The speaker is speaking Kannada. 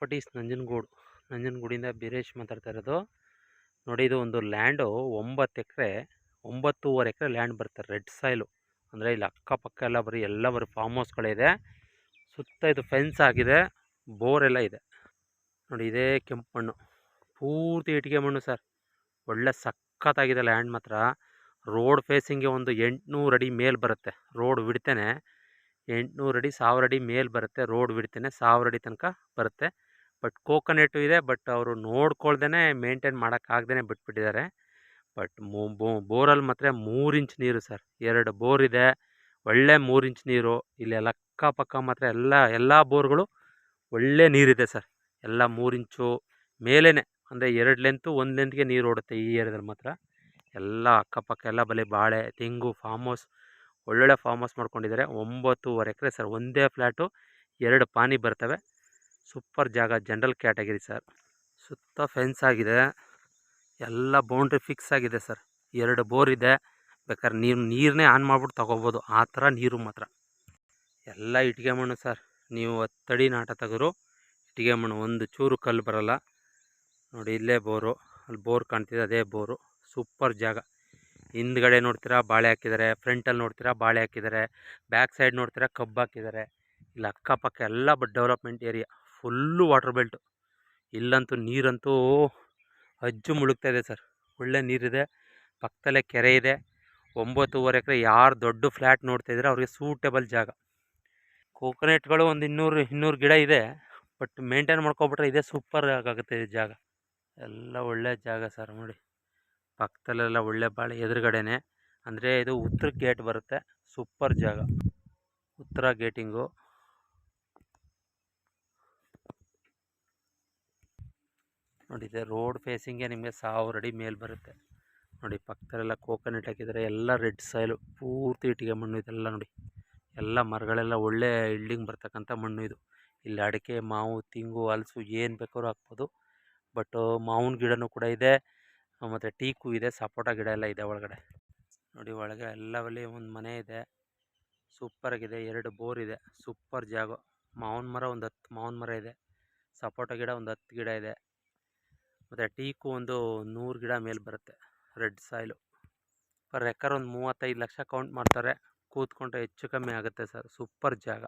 ಪ್ರಾಪರ್ಟೀಸ್ ನಂಜನಗೂಡಿಂದ ಬೀರೇಶ್ ಮಾತಾಡ್ತಾ ಇರೋದು. ನೋಡಿ, ಇದು ಒಂದು ಲ್ಯಾಂಡು 9 ಎಕರೆ 9.5 ಎಕರೆ ಲ್ಯಾಂಡ್ ಬರುತ್ತೆ. ರೆಡ್ ಸಾಯಿಲು ಅಂದರೆ ಇಲ್ಲಿ ಅಕ್ಕಪಕ್ಕ ಎಲ್ಲ ಬರೀ ಫಾರ್ಮ್ ಹೌಸ್ಗಳಿದೆ. ಸುತ್ತ ಇದು ಫೆನ್ಸ್ ಆಗಿದೆ, ಬೋರ್ ಎಲ್ಲ ಇದೆ. ನೋಡಿ, ಇದೇ ಕೆಂಪು ಮಣ್ಣು, ಪೂರ್ತಿ ಇಟ್ಟಿಗೆ ಮಣ್ಣು ಸರ್. ಒಳ್ಳೆ ಸಖತ್ತಾಗಿದೆ ಲ್ಯಾಂಡ್ ಮಾತ್ರ. ರೋಡ್ ಫೇಸಿಂಗ್ಗೆ ಒಂದು 800 ಅಡಿ ಮೇಲ್ ಬರುತ್ತೆ. ರೋಡ್ ಬಿಡ್ತೇನೆ 800 ಅಡಿ 1000 ಅಡಿ ಮೇಲ್ ಬರುತ್ತೆ. ರೋಡ್ ಬಿಡ್ತೇನೆ 1000 ಅಡಿ ತನಕ ಬರುತ್ತೆ. ಬಟ್ ಕೋಕೋನೆಟು ಇದೆ, ಬಟ್ ಅವರು ನೋಡ್ಕೊಳ್ದೇ ಮೇಂಟೈನ್ ಮಾಡೋಕ್ಕಾಗ್ದೇ ಬಿಟ್ಬಿಟ್ಟಿದ್ದಾರೆ. ಬಟ್ ಬೋರಲ್ಲಿ ಮಾತ್ರ 3 ಇಂಚ್ ನೀರು ಸರ್. 2 ಬೋರ್ ಇದೆ, ಒಳ್ಳೆ 3 ಇಂಚ್ ನೀರು. ಇಲ್ಲಿ ಅಕ್ಕಪಕ್ಕ ಮಾತ್ರ ಎಲ್ಲ ಬೋರ್ಗಳು ಒಳ್ಳೆ ನೀರಿದೆ ಸರ್. ಎಲ್ಲ 3 ಇಂಚು ಮೇಲೇ, ಅಂದರೆ 2 ಲೆಂತು 1 ಲೆಂತ್ಗೆ ನೀರು ಓಡುತ್ತೆ ಈ ಏರಿಯಾದಲ್ಲಿ ಮಾತ್ರ. ಎಲ್ಲ ಅಕ್ಕಪಕ್ಕ ಎಲ್ಲ ಬರೀ ಬಾಳೆ ತೆಂಗು ಫಾರ್ಮ್ ಹೌಸ್, ಒಳ್ಳೊಳ್ಳೆ ಫಾರ್ಮ್ ಹೌಸ್ ಮಾಡ್ಕೊಂಡಿದ್ದಾರೆ. 9.5 ಎಕರೆ ಸರ್. ಒಂದೇ ಫ್ಲ್ಯಾಟು, 2 ಪಾನಿ ಬರ್ತವೆ. ಸೂಪರ್ ಜಾಗ, ಜನರಲ್ ಕ್ಯಾಟಗರಿ ಸರ್. ಸುತ್ತ ಫೆನ್ಸ್ ಆಗಿದೆ, ಎಲ್ಲ ಬೌಂಡ್ರಿ ಫಿಕ್ಸ್ ಆಗಿದೆ ಸರ್. 2 ಬೋರ್ ಇದೆ, ಬೇಕಾದ್ರೆ ನೀರನ್ನೇ ಆನ್ ಮಾಡ್ಬಿಟ್ಟು ತಗೋಬೋದು, ಆ ಥರ ನೀರು ಮಾತ್ರ. ಎಲ್ಲ ಇಟ್ಟಿಗೆ ಮಣ್ಣು ಸರ್. ನೀವು 10 ಅಡಿ ನಾಟ ತೆಗೆದ್ರು ಇಟ್ಟಿಗೆ ಮಣ್ಣು, ಒಂದು ಚೂರು ಕಲ್ಲು ಬರಲ್ಲ. ನೋಡಿ, ಇಲ್ಲೇ ಬೋರು, ಅಲ್ಲಿ ಬೋರ್ ಕಾಣ್ತಿದೆ, ಅದೇ ಬೋರು. ಸೂಪರ್ ಜಾಗ. ಹಿಂದ್ಗಡೆ ನೋಡ್ತೀರಾ ಬಾಳೆ ಹಾಕಿದ್ದಾರೆ, ಫ್ರಂಟಲ್ಲಿ ನೋಡ್ತೀರಾ ಬಾಳೆ ಹಾಕಿದ್ದಾರೆ, ಬ್ಯಾಕ್ ಸೈಡ್ ನೋಡ್ತೀರಾ ಕಬ್ಬು ಹಾಕಿದ್ದಾರೆ. ಇಲ್ಲಿ ಅಕ್ಕಪಕ್ಕ ಎಲ್ಲ development area, full water belt. ಇಲ್ಲಂತೂ ನೀರಂತೂ ಅಜ್ಜು ಮುಳುಗ್ತಾ ಇದೆ ಸರ್. ಒಳ್ಳೆ ನೀರಿದೆ, ಪಕ್ಕದಲ್ಲೇ ಕೆರೆ ಇದೆ. 9.5 ಎಕರೆ. ಯಾರು ದೊಡ್ಡ ಫ್ಲ್ಯಾಟ್ ನೋಡ್ತಾಯಿದ್ರೆ ಅವ್ರಿಗೆ ಸೂಟೇಬಲ್ ಜಾಗ. ಕೋಕೋನೆಟ್ಗಳು ಒಂದು 200 ಗಿಡ ಇದೆ, ಬಟ್ ಮೇಂಟೈನ್ ಮಾಡ್ಕೊಬಿಟ್ರೆ ಇದೇ ಸೂಪರ್ ಆಗುತ್ತೆ ಈ ಜಾಗ. ಎಲ್ಲ ಒಳ್ಳೆ ಜಾಗ ಸರ್. ನೋಡಿ, ಪಕ್ಕದಲ್ಲೆಲ್ಲ ಒಳ್ಳೆ ಬಾಳೆ, ಎದುರುಗಡೆನೆ ಅಂದರೆ ಇದು ಉತ್ತರ ಗೇಟ್ ಬರುತ್ತೆ. ಸೂಪರ್ ಜಾಗ, ಉತ್ತರ ಗೇಟಿಂಗು. ನೋಡಿದೆ ರೋಡ್ ಫೇಸಿಂಗ್ಗೆ ನಿಮಗೆ 1000 ಅಡಿ ಮೇಲ್ ಬರುತ್ತೆ. ನೋಡಿ, ಪಕ್ಕದಲ್ಲೆಲ್ಲ ಕೋಕೋನೆಟ್ ಹಾಕಿದ್ದಾರೆ, ಎಲ್ಲ ರೆಡ್ ಸಾಯಿಲು, ಪೂರ್ತಿ ಇಟ್ಟಿಗೆ ಮಣ್ಣು ಇದೆಲ್ಲ. ನೋಡಿ, ಎಲ್ಲ ಮರಗಳೆಲ್ಲ ಒಳ್ಳೆ ಇಲ್ಡಿಂಗ್ ಬರ್ತಕ್ಕಂಥ ಮಣ್ಣು ಇದು. ಇಲ್ಲಿ ಅಡಿಕೆ, ಮಾವು, ತೆಂಗು, ಹಲಸು ಏನು ಬೇಕಾದ್ರೂ ಹಾಕ್ಬೋದು. ಬಟ್ ಮಾವಿನ ಗಿಡನೂ ಕೂಡ ಇದೆ, ಮತ್ತು ಟೀಕು ಇದೆ, ಸಪೋಟ ಗಿಡ ಎಲ್ಲ ಇದೆ ಒಳಗಡೆ. ನೋಡಿ, ಒಳಗೆ ಎಲ್ಲವಲ್ಲಿ ಒಂದು ಮನೆ ಇದೆ, ಸೂಪರಾಗಿದೆ. 2 ಬೋರ್ ಇದೆ, ಸೂಪರ್ ಜಾಗ. ಮಾವಿನ ಮರ ಒಂದು 10 ಮಾವಿನ ಮರ ಇದೆ, ಸಪೋಟ ಗಿಡ ಒಂದು 10 ಗಿಡ ಇದೆ, ಮತ್ತು ಟೀಕು ಒಂದು 100 ಗಿಡ ಮೇಲೆ ಬರುತ್ತೆ. ರೆಡ್ ಸಾಯಿಲು ಪರ್ ಎಕರ್ ಒಂದು 35 ಲಕ್ಷ ಕೌಂಟ್ ಮಾಡ್ತಾರೆ. ಕೂತ್ಕೊಂಡ್ರೆ ಹೆಚ್ಚು ಕಮ್ಮಿ ಆಗುತ್ತೆ ಸರ್. ಸೂಪರ್ ಜಾಗ.